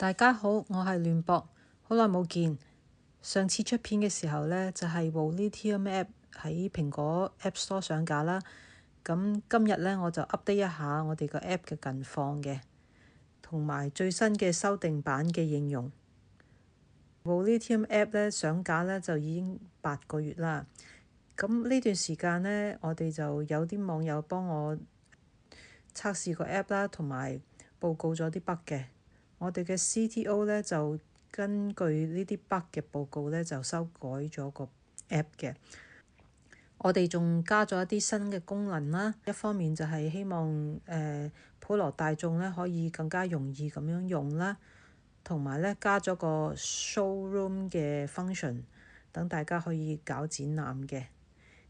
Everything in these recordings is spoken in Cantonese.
大家好，我係亂博，好耐冇見。上次出片嘅時候呢，就係 Volitium App 喺蘋果 App Store 上架啦。咁今日呢，我就 update 一下我哋個 App 嘅近況嘅，同埋最新嘅修訂版嘅應用。Volitium App 呢上架呢就已經8個月啦。咁呢段時間呢，我哋就有啲網友幫我測試個 App 啦，同埋報告咗啲 bug 嘅。我哋嘅 CTO 呢就根據呢啲 bug 嘅報告呢，就修改咗個 app 嘅。我哋仲加咗一啲新嘅功能啦，一方面就係希望普羅大眾呢可以更加容易咁樣用啦，同埋呢加咗個 showroom 嘅 function， 等大家可以搞展覽嘅。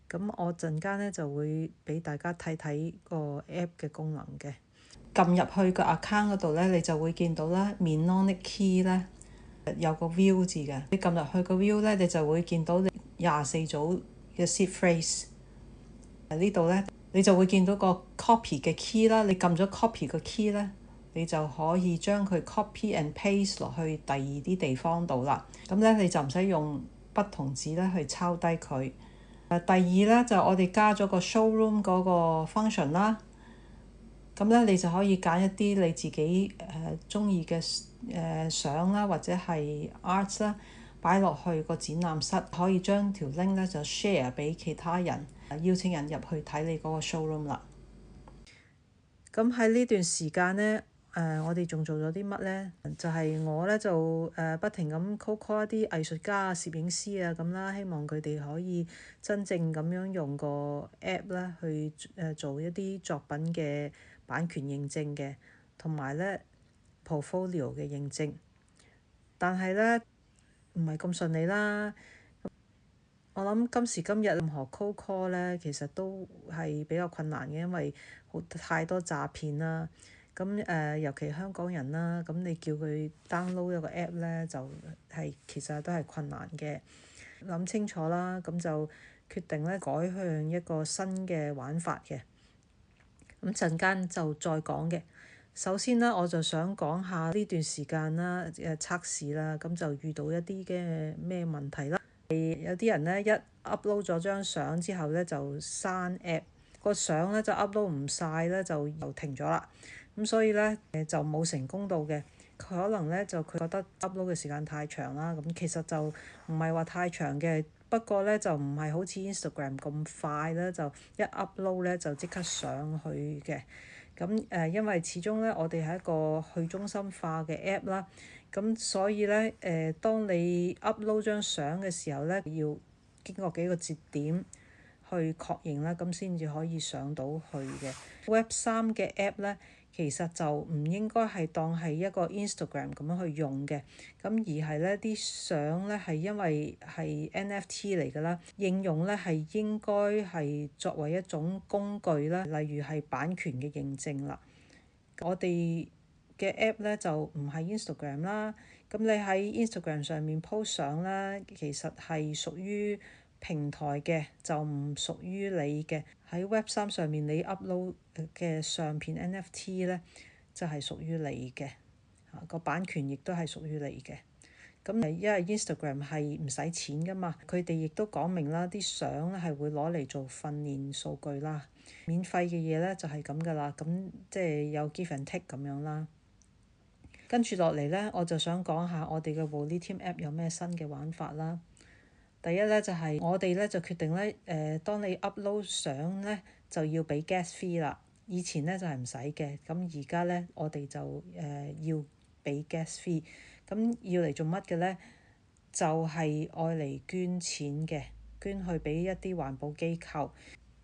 咁我陣間呢就會俾大家睇睇個 app 嘅功能嘅。撳入去個 account 嗰度呢，你就會見到啦，Mnemonic Key 呢有個 view 字嘅。你撳入去個 view 呢，你就會見到24組嘅 seed phrase。呢度呢，你就會見到個 copy 嘅 key 啦。你撳咗 copy 個 key 呢，你就可以將佢 copy and paste 落去第二啲地方度啦。咁呢，你就唔使用筆同紙呢去抄低佢。第二呢，就我哋加咗個 showroom 嗰個 function 啦。咁咧，你就可以揀一啲你自己中意嘅相啦，或者係 arts 啦，擺落去個展覽室，可以將條 link 咧就 share 俾其他人，邀請人入去睇你嗰個 showroom 啦。咁喺呢段時間呢，我哋仲做咗啲乜呢？就係我呢，就不停咁 call 一啲藝術家啊、攝影師啊咁啦，希望佢哋可以真正咁樣用個 app 咧去做一啲作品嘅版權認證嘅，同埋呢 portfolio 嘅認證。但係呢，唔係咁順利啦。我諗今時今日任何 cold call 呢，其實都係比較困難嘅，因為太多詐騙啦。咁尤其香港人啦，咁你叫佢 download 一個 app 呢，就其實都係困難嘅。諗清楚啦，咁就決定呢改向一個新嘅玩法嘅。咁陣間就再講嘅。首先呢，我就想講下呢段時間啦，測試啦，咁就遇到一啲嘅咩問題啦。有啲人呢，一 upload 咗張相之後呢，就刪 app，個相呢就 upload 唔晒呢，就又停咗啦。咁所以呢，就冇成功到嘅。佢可能呢，就佢覺得 upload 嘅時間太長啦。咁其實就唔係話太長嘅，不過呢，就唔係好似 Instagram 咁快啦，就一 upload 呢，就即刻上去嘅。咁因為始終呢，我哋係一個去中心化嘅 app 啦。咁所以呢，當你 upload 張相嘅時候呢，要經過幾個節點去確認啦，咁先至可以上到去嘅。Web3 嘅 app 呢，其實就唔應該係當係一個 Instagram 咁樣去用嘅，咁而係呢啲相呢，係因為係 NFT 嚟㗎啦，應用呢係應該係作為一種工具啦，例如係版權嘅認證啦。我哋嘅 app 呢就唔係 Instagram 啦，咁你喺 Instagram 上面 post 相啦，其實係屬於平台嘅，就唔屬於你嘅。喺 Web3 上面你 upload 嘅相片 NFT 呢，就係屬於你嘅，個版權亦都係屬於你嘅。咁因為 Instagram 係唔使錢㗎嘛，佢哋亦都講明啦，啲相係會攞嚟做訓練數據啦。免費嘅嘢呢就係咁㗎啦，咁即係有 give and take 咁樣啦。跟住落嚟呢，我就想講下我哋嘅 Volitium App 有咩新嘅玩法啦。第一呢，就係我哋呢就決定呢，當你 upload 相呢，就要俾 gas fee 啦。以前呢就係唔使嘅，咁而家呢，我哋就要俾 gas fee。咁要嚟做乜嘅呢？就係愛嚟捐錢嘅，捐去俾一啲環保機構。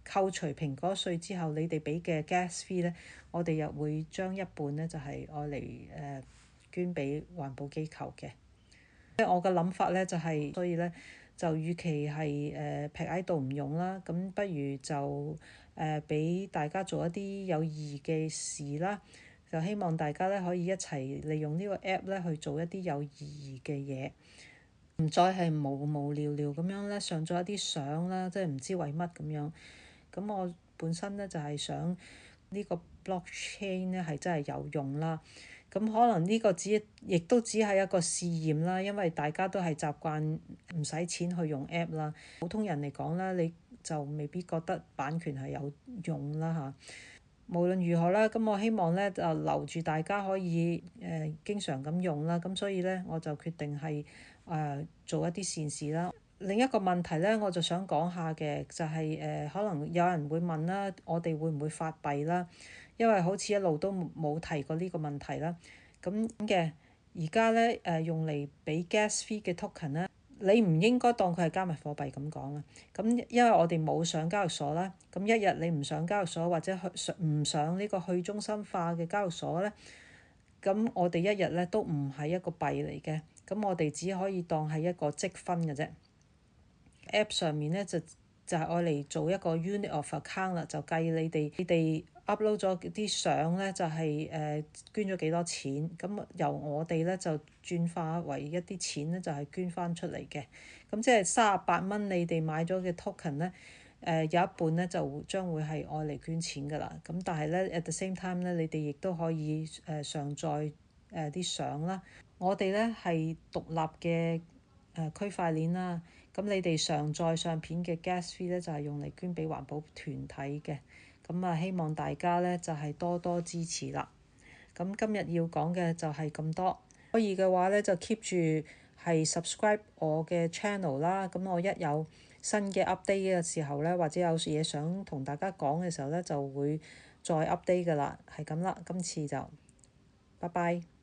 扣除蘋果稅之後，你哋俾嘅 gas fee 呢，我哋又會將一半呢就係愛嚟捐俾環保機構嘅。我嘅諗法呢就係，所以呢就與其係劈喺度唔用啦，咁不如就俾大家做一啲有意義嘅事啦。就希望大家呢可以一齊利用呢個 app 呢去做一啲有意義嘅嘢，唔再係無無聊聊咁樣呢上咗一啲相啦，即係唔知為乜咁樣。咁我本身呢就係想呢個 blockchain 呢係真係有用啦。咁咁可能呢個亦都只係一個試驗啦，因為大家都係習慣唔使錢去用 app 啦。普通人嚟講咧，你就未必覺得版權係有用啦嚇。無論如何啦，咁我希望咧就留住大家可以經常咁用啦。咁所以咧我就決定係做一啲善事啦。另一個問題咧，我就想講下嘅就係可能有人會問啦，我哋會唔會發幣啦？因為好似一路都冇提過呢個問題啦。咁嘅而家咧用嚟俾 gas fee 嘅 token 咧，你唔應該當佢係加密貨幣咁講啦。咁因為我哋冇上交易所啦，咁一日你唔上交易所或者唔上呢個去中心化嘅交易所咧，咁我哋一日咧都唔係一個幣嚟嘅，咁我哋只可以當係一個積分嘅啫。App 上面咧就係愛嚟做一個 unit of account 啦，就計你哋 upload 咗啲相咧，就係捐咗幾多錢，咁由我哋咧就轉化為一啲錢咧，就係捐翻出嚟嘅。咁即係38蚊，你哋買咗嘅 token 咧，有一半咧就將會係愛嚟捐錢㗎啦。咁但係咧 at the same time 咧，你哋亦都可以上載啲相啦。我哋咧係獨立嘅區塊鏈啦。咁你哋上載相片嘅 gas fee 咧就係用嚟捐俾環保團體嘅。咁希望大家咧就係多多支持啦。咁今日要講嘅就係咁多。可以嘅話咧就 keep 住係 subscribe 我嘅 channel 啦。咁我一有新嘅 update 嘅時候咧，或者有嘢想同大家講嘅時候咧，就會再 update 㗎啦。係咁啦，今次就拜拜。